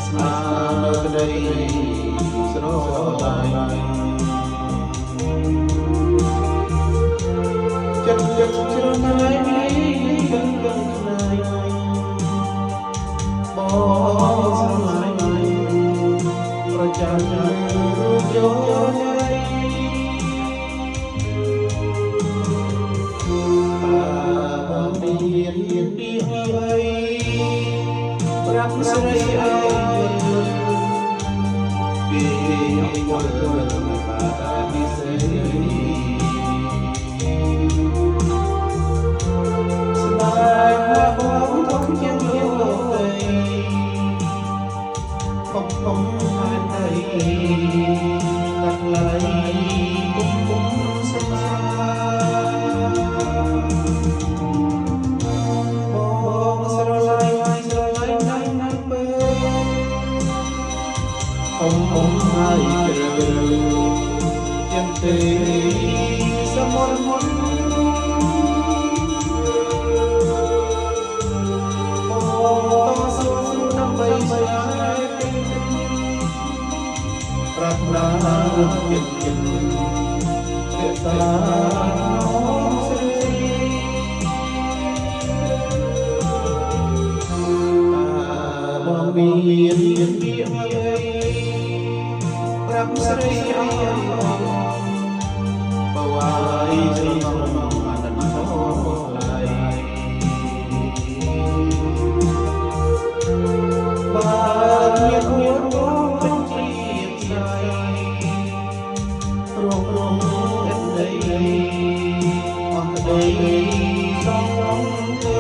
ស្នានៅក្តីស្រឡាញ់ចិត្តច្រណៃកាន់ខ្លាយបងស្រឡាញ់ប្រចាំរូបយកមានពីហើយប្រាប់ស្រីឲ្យពីអង្គុយបាពីសេរីស្នេហាបងទុកជាលោកទៅកំហានទៅតាក់ឡៃគុំស្មាហើយជ្រើជាងទេសមរមុនបងតស៊ូដើម្បីស្នេហ៍ប្រាថ្នាចិត្តរក្សាស្រីបងមានពីអីប្រាប់ស្រីឲ្យបវាយក្នុងអនន្តឡៃបើមានមានបងជាស្រីរងអីអស់ដីសំទៅ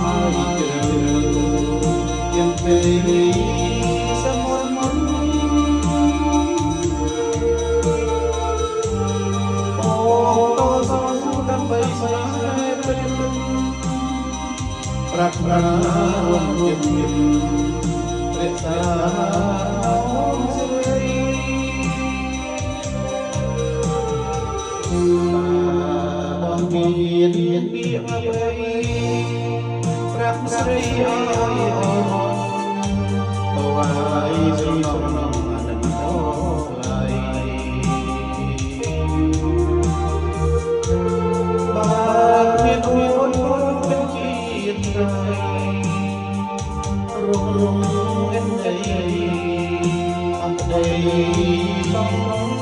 ហើយជ្រើជាងទេសមរមុនអូតស៊ូដើម្បីស្នេហ៍ប្រាថ្នារួមចិត្តរក្សាស្រីបងមានពីអីប្រាប់ស្រីឲ្យបវាយក្នុងអនន្តឡៃបើមានអូនเป็นជាតិត្រីរងអីអត់ដីសំ